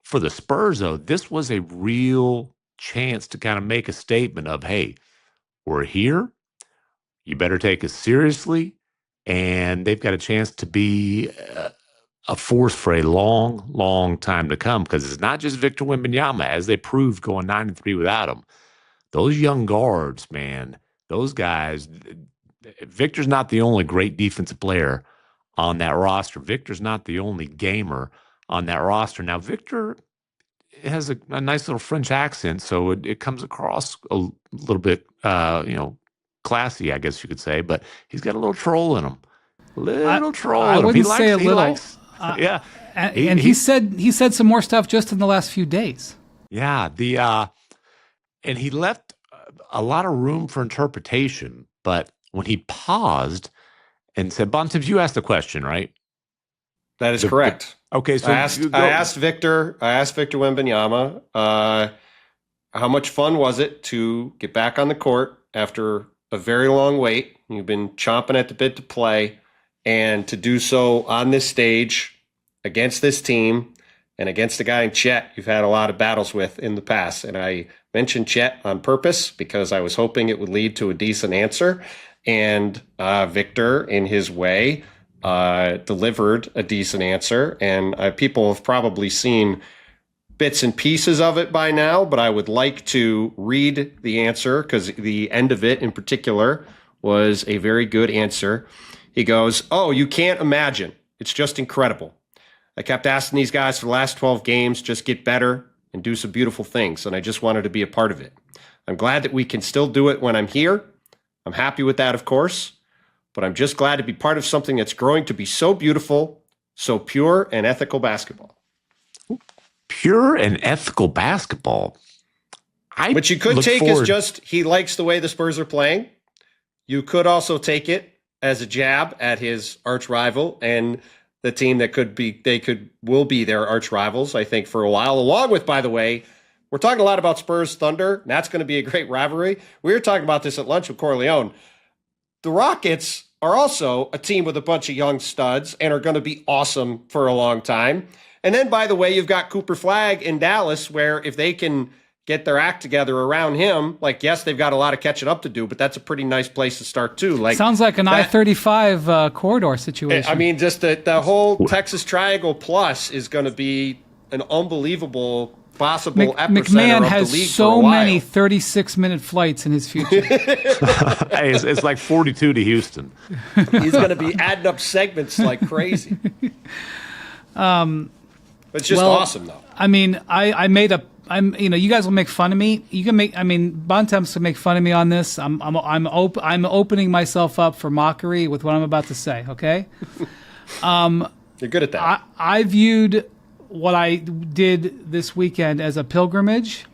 For the Spurs, though, this was a real chance to kind of make a statement of, hey, we're here. You better take us seriously. And they've got a chance to be a force for a long, long time to come, because it's not just Victor Wembanyama, as they proved going 9-3 without him. Those young guards, man, those guys, Victor's not the only great defensive player on that roster. Victor's not the only gamer on that roster. Now, Victor has a nice little French accent, so it comes across a little bit, classy, I guess you could say, but he's got a little troll in him. I wouldn't say a little. Yeah. And he said some more stuff just in the last few days. Yeah. And he left a lot of room for interpretation, but when he paused and said, Bontemps, you asked the question, right? That is correct. Okay. So I asked Victor Wembanyama, how much fun was it to get back on the court after a very long wait? You've been chomping at the bit to play, and to do so on this stage against this team and against a guy in Chet you've had a lot of battles with in the past. And I mentioned Chet on purpose because I was hoping it would lead to a decent answer. And Victor, in his way, delivered a decent answer. And people have probably seen bits and pieces of it by now, but I would like to read the answer because the end of it in particular was a very good answer. He goes, "Oh, you can't imagine. It's just incredible. I kept asking these guys for the last 12 games, just get better and do some beautiful things, and I just wanted to be a part of it. I'm glad that we can still do it when I'm here. I'm happy with that, of course, but I'm just glad to be part of something that's growing to be so beautiful, so pure and ethical basketball." Pure and ethical basketball. Which you could take as just he likes the way the Spurs are playing. You could also take it as a jab at his arch rival and the team that will be their arch rivals, I think, for a while. Along with, by the way, we're talking a lot about Spurs Thunder, and that's going to be a great rivalry. We were talking about this at lunch with Corleone. The Rockets are also a team with a bunch of young studs and are going to be awesome for a long time. And then, by the way, you've got Cooper Flagg in Dallas, where if they can get their act together around him, yes, they've got a lot of catching up to do, but that's a pretty nice place to start too. Sounds like an I-35 corridor situation. I mean, just the whole Texas Triangle Plus is going to be an unbelievable possible epicenter McMahon of has the league so many 36-minute flights in his future. Hey, it's like 42 to Houston. He's going to be adding up segments like crazy. It's just awesome, though. I mean, you guys will make fun of me. Bontemps will make fun of me on this. I'm opening myself up for mockery with what I'm about to say. Okay. You're good at that. I viewed what I did this weekend as a pilgrimage.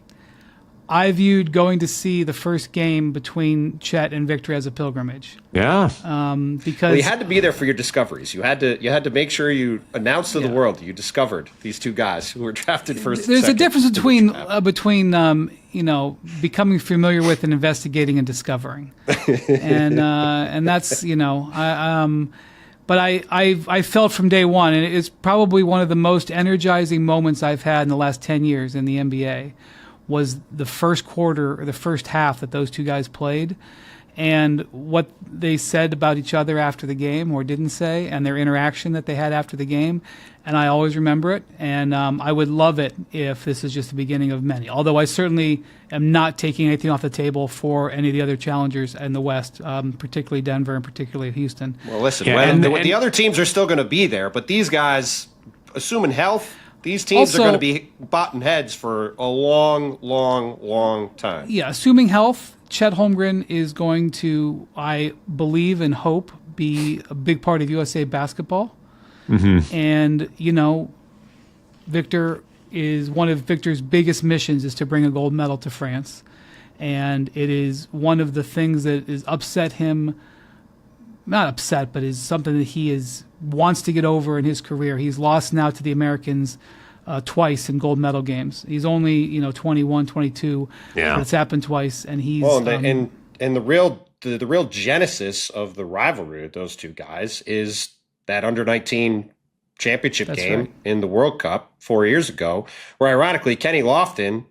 I viewed going to see the first game between Chet and Victor as a pilgrimage. Yeah. Because you had to be there for your discoveries. You had to make sure you announced to the world you discovered these two guys who were drafted first. There's a difference between becoming familiar with and investigating and discovering, and that's But I felt from day one, and it's probably one of the most energizing moments I've had in the last 10 years in the NBA, was the first quarter or the first half that those two guys played, and what they said about each other after the game or didn't say, and their interaction that they had after the game. And I always remember it, and I would love it if this is just the beginning of many. Although I certainly am not taking anything off the table for any of the other challengers in the West, particularly Denver and particularly Houston. Well, listen, the other teams are still going to be there, but these guys, assuming health, these teams are going to be butting heads for a long, long, long time. Yeah, assuming health, Chet Holmgren is going to, I believe and hope, be a big part of USA basketball. Mm-hmm. And, Victor is one of Victor's biggest missions is to bring a gold medal to France. And it is one of the things that is upset him, not upset, but is something that he wants to get over in his career. He's lost now to the Americans twice in gold medal games. He's only, 21, 22. Yeah. But it's happened twice, and he's... Well, and the real genesis of the rivalry with those two guys is that under-19 championship That's game right. in the World Cup 4 years ago, where ironically Kenny Lofton,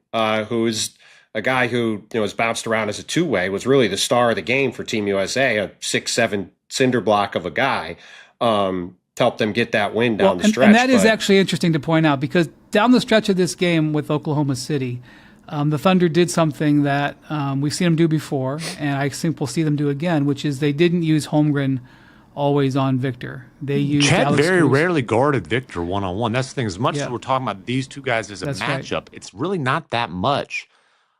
who's a guy who has bounced around as a two-way, was really the star of the game for Team USA, a 6'7" cinder block of a guy, helped them get that win down the stretch. And that is actually interesting to point out, because down the stretch of this game with Oklahoma City, the Thunder did something that we've seen them do before, and I think we'll see them do again, which is they didn't use Holmgren always on Victor. They used Chet Alex very Cruz. rarely guarded Victor one-on-one. That's the thing. As much Yeah. as we're talking about these two guys as a That's right. matchup, it's really not that much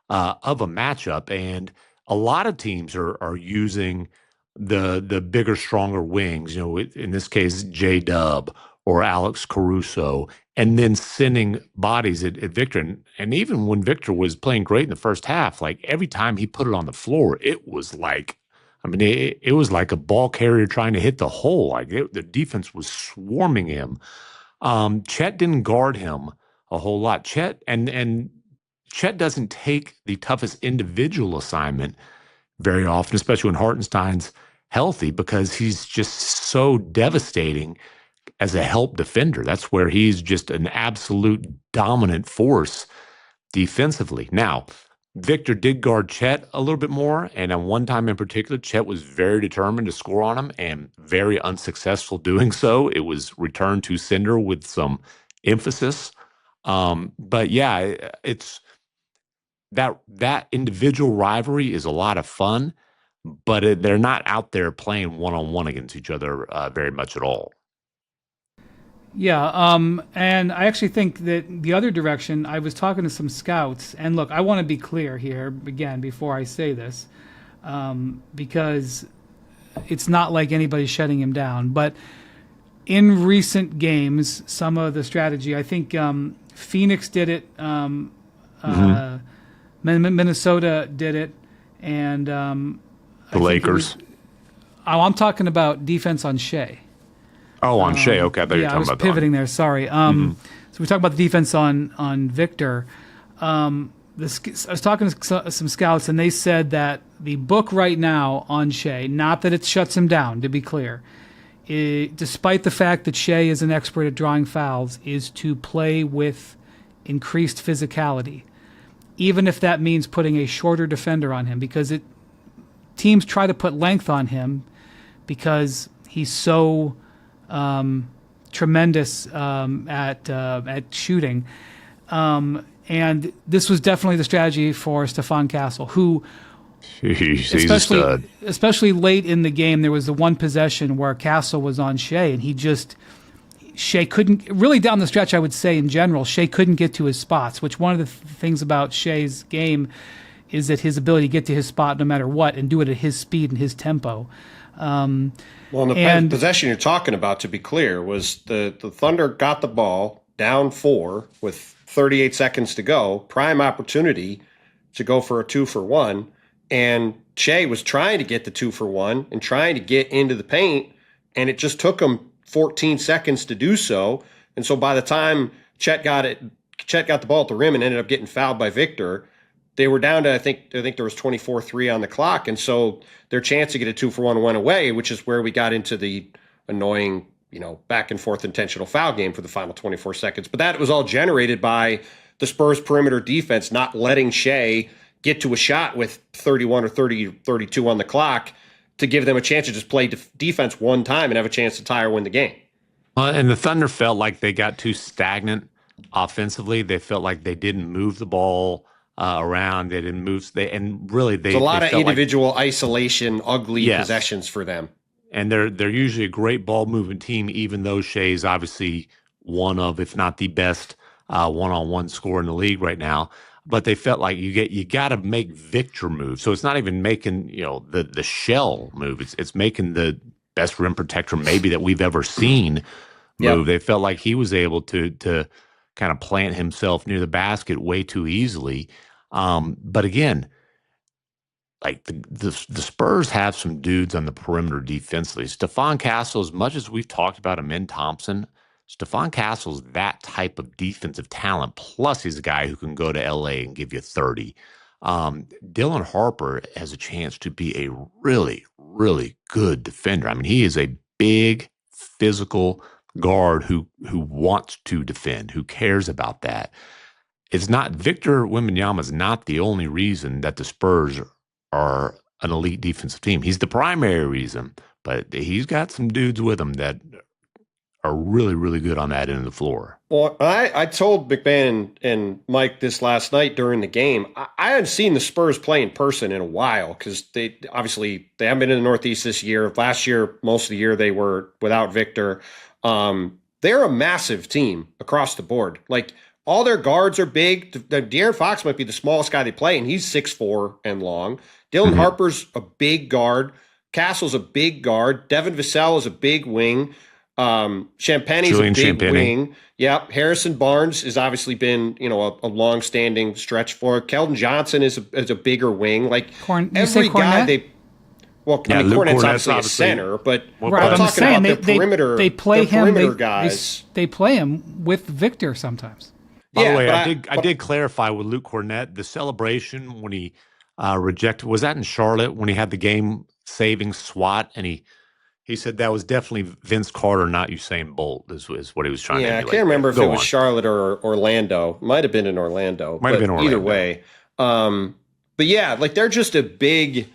of a matchup. And a lot of teams are using the bigger, stronger wings. In this case, J-Dub or Alex Caruso, and then sending bodies at Victor. And even when Victor was playing great in the first half, like every time he put it on the floor, it was like, it was like a ball carrier trying to hit the hole. Like the defense was swarming him. Chet didn't guard him a whole lot. Chet doesn't take the toughest individual assignment very often, especially when Hartenstein's healthy, because he's just so devastating as a help defender. That's where he's just an absolute dominant force defensively. Now, Victor did guard Chet a little bit more, and at one time in particular, Chet was very determined to score on him and very unsuccessful doing so. It was returned to sender with some emphasis. But yeah, it's that individual rivalry is a lot of fun, but they're not out there playing one-on-one against each other very much at all. Yeah, and I actually think that the other direction, I was talking to some scouts, and look, I want to be clear here, again, before I say this, because it's not like anybody's shutting him down, but in recent games, some of the strategy, I think Phoenix did it, Minnesota did it, and the Lakers. I'm talking about defense on Shea. Oh, on Shea. Okay, I thought you were talking about that. I was pivoting there. Sorry. So we talk about the defense on Victor. I was talking to some scouts, and they said that the book right now on Shea, not that it shuts him down, to be clear, despite the fact that Shea is an expert at drawing fouls, is to play with increased physicality, even if that means putting a shorter defender on him, because teams try to put length on him because he's so tremendous at shooting. And this was definitely the strategy for Stefon Castle, who, he's a stud. Especially late in the game, there was the one possession where Castle was on Shea, and Shea couldn't, really down the stretch, I would say in general, Shea couldn't get to his spots, which one of the things about Shea's game is that his ability to get to his spot no matter what and do it at his speed and his tempo. Well, the possession you're talking about, to be clear, was the Thunder got the ball down 4 with 38 seconds to go, prime opportunity to go for a 2-for-1, and Shea was trying to get the 2-for-1 and trying to get into the paint, and it just took him 14 seconds to do so. And so by the time Chet got the ball at the rim and ended up getting fouled by Victor, they were down to, I think there was 24-3 on the clock. And so their chance to get a 2-for-1 went away, which is where we got into the annoying, back and forth intentional foul game for the final 24 seconds. But that was all generated by the Spurs perimeter defense not letting Shea get to a shot with 31 or 32 on the clock to give them a chance to just play defense one time and have a chance to tie or win the game. And the Thunder felt like they got too stagnant offensively. They felt like they didn't move the ball around. They didn't move. There's a lot of individual isolation, ugly possessions for them. And they're usually a great ball moving team, even though Shea is obviously one of, if not the best one-on-one scorer in the league right now. But they felt like you got to make Victor move. So it's not even making the shell move. It's making the best rim protector maybe that we've ever seen move. Yep. They felt like he was able to kind of plant himself near the basket way too easily. But again, like the Spurs have some dudes on the perimeter defensively. Stefon Castle, as much as we've talked about Amen Thompson, Stefon Castle's that type of defensive talent. Plus, he's a guy who can go to LA and give you 30. Dylan Harper has a chance to be a really, really good defender. I mean, he is a big, physical guard who wants to defend, who cares about that. It's not Victor Wembanyama is not the only reason that the Spurs are an elite defensive team. He's the primary reason, but he's got some dudes with him that are really, really good on that end of the floor. Well, I told McMahon and Mike this last night during the game. I hadn't seen the Spurs play in person in a while because they haven't been in the Northeast this year. Last year, most of the year they were without Victor. They're a massive team across the board. Like all their guards are big. De'Aaron Fox might be the smallest guy they play, and he's 6'4" and long. Dylan Harper's a big guard. Castle's a big guard. Devin Vassell is a big wing. Champagne's a big wing. Yep. Harrison Barnes has obviously been, a long-standing stretch for. Keldon Johnson is a bigger wing. Like every guy Cornette's obviously a center, but I'm talking about the perimeter. They play him. Guys. They play him with Victor sometimes. By the way, I did clarify with Luke Cornette the celebration when he rejected. Was that in Charlotte when he had the game-saving swat and he said that was definitely Vince Carter, not Usain Bolt, is what he was trying to emulate. I can't remember if it was Charlotte or Orlando. Might have been in Orlando. Either way. But yeah, like they're just a big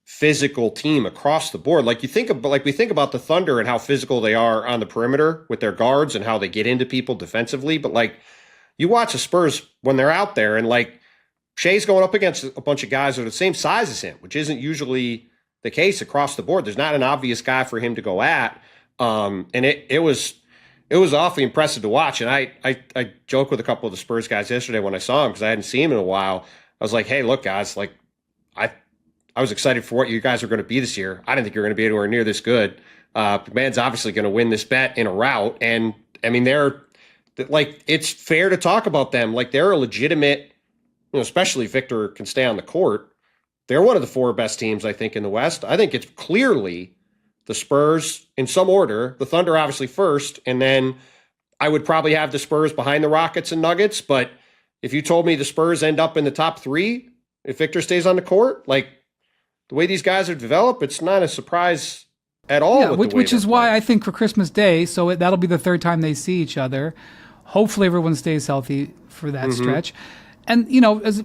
physical team across the board. Like we think about the Thunder and how physical they are on the perimeter with their guards and how they get into people defensively. But like you watch the Spurs when they're out there and like Shea's going up against a bunch of guys that are the same size as him, which isn't usually the case across the board. There's not an obvious guy for him to go at. And it was awfully impressive to watch. And I joked with a couple of the Spurs guys yesterday when I saw him because I hadn't seen him in a while. I was like, hey, look, guys, like I was excited for what you guys are going to be this year. I didn't think you were going to be anywhere near this good. McMahon's obviously going to win this bet in a rout. And I mean, it's fair to talk about them. Like they're a legitimate, especially if Victor can stay on the court. They're one of the 4 best teams, I think, in the West. I think it's clearly the Spurs in some order. The Thunder obviously first, and then I would probably have the Spurs behind the Rockets and Nuggets. But if you told me the Spurs end up in the top 3, if Victor stays on the court, like the way these guys have developed, it's not a surprise at all. Yeah, which is why I think for Christmas Day, so that'll be the 3rd time they see each other. Hopefully everyone stays healthy for that stretch. And, as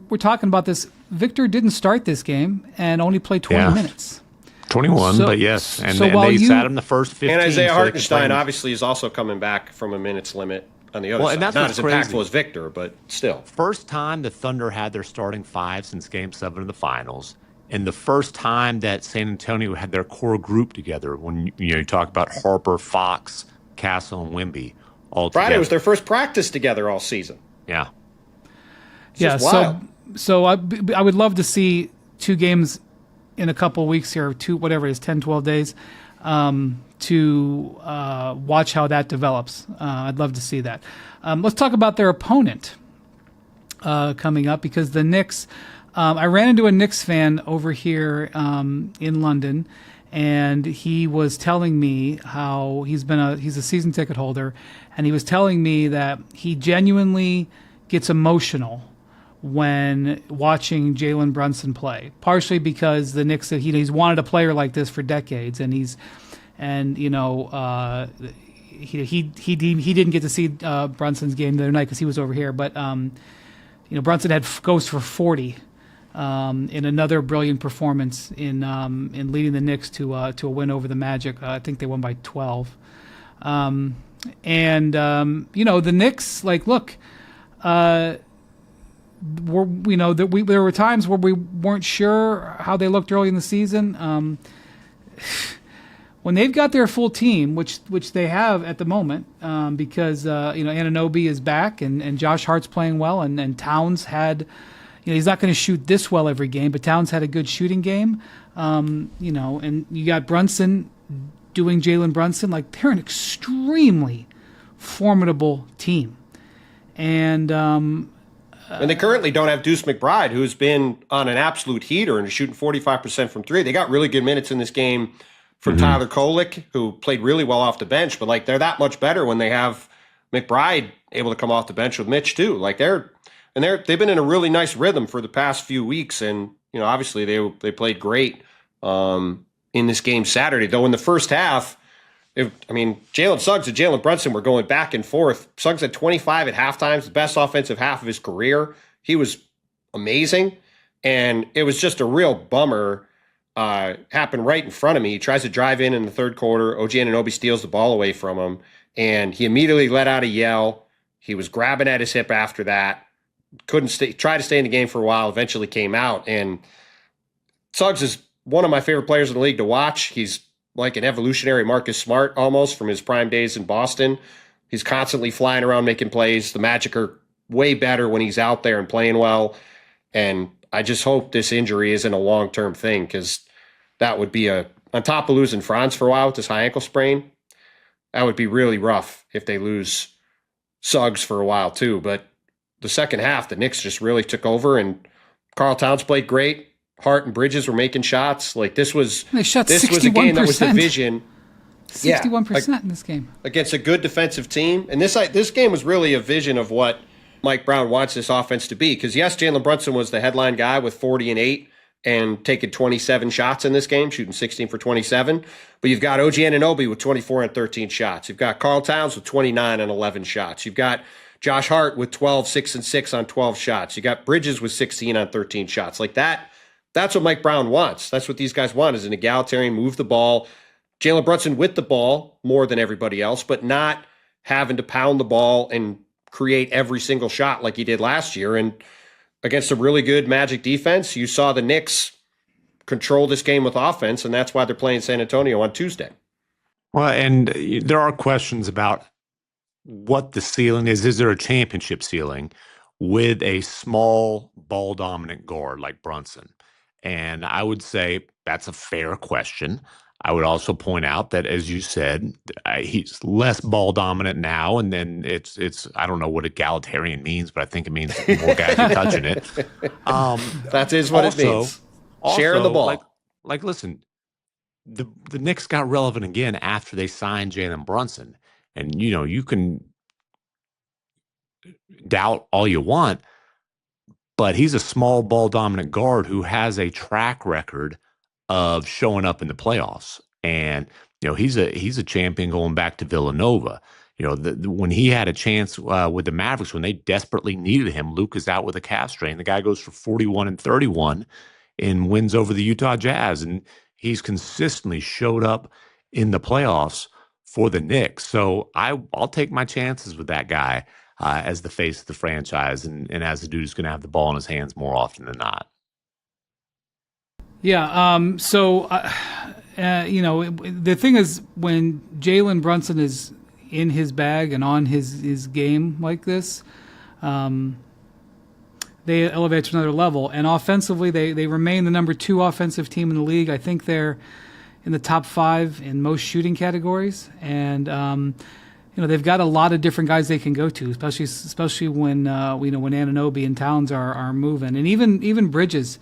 we're talking about this, Victor didn't start this game and only played 20 minutes. 21, but yes. And they sat him the first 15. And Isaiah Hartenstein obviously is also coming back from a minutes limit on the other side. And that's not as impactful as Victor, but still. First time the Thunder had their starting 5 since Game 7 of the Finals. And the first time that San Antonio had their core group together when you talk about Harper, Fox, Castle, and Wemby all together. Friday was their first practice together all season. Yeah. So I would love to see 2 games in a couple of weeks here, 10, 12 days, to watch how that develops. I'd love to see that. Let's talk about their opponent coming up because the Knicks, I ran into a Knicks fan over here in London, and he was telling me how he's a season ticket holder, and he was telling me that he genuinely gets emotional when watching Jalen Brunson play, partially because the Knicks, he's wanted a player like this for decades, and he didn't get to see Brunson's game the other night because he was over here, but Brunson goes for 40 in another brilliant performance in leading the Knicks to a win over the Magic. I think they won by 12. The Knicks, like, look. There were times where we weren't sure how they looked early in the season. When they've got their full team, which they have at the moment, because Anunoby is back and Josh Hart's playing well, and Towns had, he's not going to shoot this well every game, but Towns had a good shooting game. And you got Brunson doing Jalen Brunson. Like, they're an extremely formidable team, and they currently don't have Deuce McBride, who's been on an absolute heater and is shooting 45% from 3. They got really good minutes in this game from Tyler Kolek, who played really well off the bench. But like they're that much better when they have McBride able to come off the bench with Mitch too. Like they've been in a really nice rhythm for the past few weeks, and obviously they played great in this game Saturday. Though in the first half, Jalen Suggs and Jalen Brunson were going back and forth. Suggs had 25 at halftime, the best offensive half of his career. He was amazing. And it was just a real bummer. Happened right in front of me. He tries to drive in the third quarter. OG Anunoby steals the ball away from him. And he immediately let out a yell. He was grabbing at his hip after that. Couldn't stay, tried to stay in the game for a while, eventually came out. And Suggs is one of my favorite players in the league to watch. He's like an evolutionary Marcus Smart almost from his prime days in Boston. He's constantly flying around making plays. The Magic are way better when he's out there and playing well. And I just hope this injury isn't a long-term thing, because that would be on top of losing Franz for a while with this high ankle sprain, that would be really rough if they lose Suggs for a while too. But the second half, the Knicks just really took over, and Karl Towns played great. Hart and Bridges were making shots. Like this was a game that was the vision. 61% in this game against a good defensive team. And this game was really a vision of what Mike Brown wants this offense to be. Because yes, Jalen Brunson was the headline guy with 40 and 8 and taking 27 shots in this game, shooting 16 for 27. But you've got OG Anunoby with 24 and 13 shots. You've got Karl Towns with 29 and 11 shots. You've got Josh Hart with 12, 6 and 6 on 12 shots. You got Bridges with 16 on 13 shots. Like that. That's what Mike Brown wants. That's what these guys want, is an egalitarian, move the ball. Jalen Brunson with the ball more than everybody else, but not having to pound the ball and create every single shot like he did last year. And against a really good Magic defense, you saw the Knicks control this game with offense, and that's why they're playing San Antonio on Tuesday. Well, and there are questions about what the ceiling is. Is there a championship ceiling with a small ball-dominant guard like Brunson? And I would say that's a fair question. I would also point out that, as you said, he's less ball dominant now, and then it's I don't know what egalitarian means, but I think it means more guys are touching it. That is what it means. Sharing the ball. Like, listen, the Knicks got relevant again after they signed Jalen Brunson, and you can doubt all you want, but he's a small ball dominant guard who has a track record of showing up in the playoffs. And, he's a champion going back to Villanova. When he had a chance with the Mavericks, when they desperately needed him, Luke is out with a calf strain. The guy goes for 41 and 31 and wins over the Utah Jazz. And he's consistently showed up in the playoffs for the Knicks. So I'll take my chances with that guy as the face of the franchise, and as the dude who's going to have the ball in his hands more often than not. Yeah. The thing is, when Jalen Brunson is in his bag and on his game like this, they elevate to another level. And offensively, they remain the number 2 offensive team in the league. I think they're in the top 5 in most shooting categories. And, they've got a lot of different guys they can go to, especially when when Anunoby and Towns are moving, and even Bridges,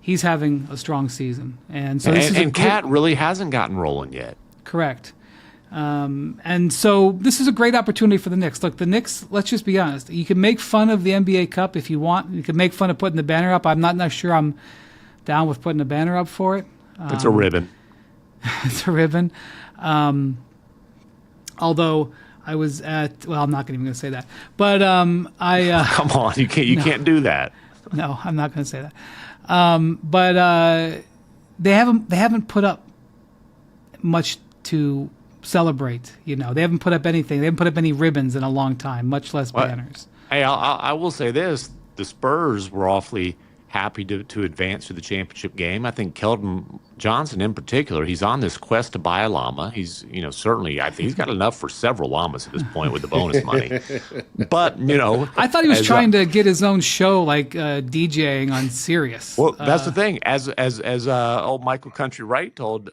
he's having a strong season, and so Cat really hasn't gotten rolling yet. Correct, and so this is a great opportunity for the Knicks. Look, the Knicks. Let's just be honest. You can make fun of the NBA Cup if you want. You can make fun of putting the banner up. I'm not sure I'm down with putting a banner up for it. It's a ribbon. It's a ribbon. Although I was at, well, I'm not even going to say that, but I come on, you can't do that. No, I'm not going to say that. But they haven't put up much to celebrate. They haven't put up anything. They haven't put up any ribbons in a long time, much less banners. Hey, I will say this: the Spurs were awfully happy to advance to the championship game. I think Keldon Johnson in particular, he's on this quest to buy a llama. He's, certainly, I think he's got enough for several llamas at this point with the bonus money. But, I thought he was trying to get his own show, like DJing on Sirius. Well, that's the thing. As old Michael Country Wright told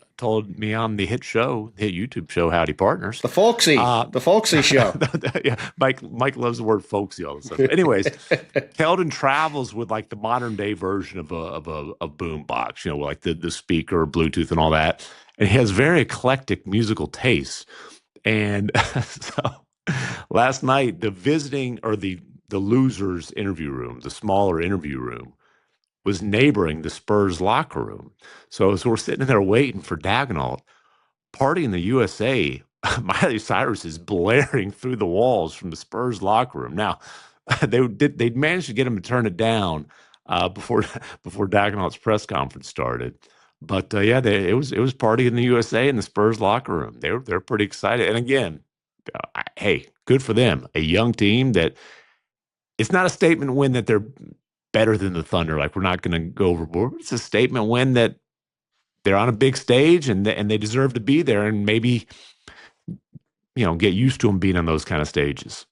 me on the hit YouTube show, Howdy Partners. The folksy show. Yeah, Mike loves the word folksy all the time. Anyways, Keldon travels with like the modern day version of a boom box, like the speaker, Bluetooth, and all that. And he has very eclectic musical tastes. And so last night, the visiting or the losers interview room, the smaller interview room, was neighboring the Spurs locker room. So we're sitting there waiting for Daigneault. Party in the USA Miley Cyrus is blaring through the walls from the Spurs locker room. Now, they managed to get him to turn it down before Daigneault's press conference started. But it was party in the USA in the Spurs locker room. They're pretty excited. And again, hey, good for them. A young team that it's not a statement win that they're better than the Thunder. Like, we're not going to go overboard. It's a statement win that they're on a big stage and they deserve to be there, and maybe get used to them being on those kind of stages.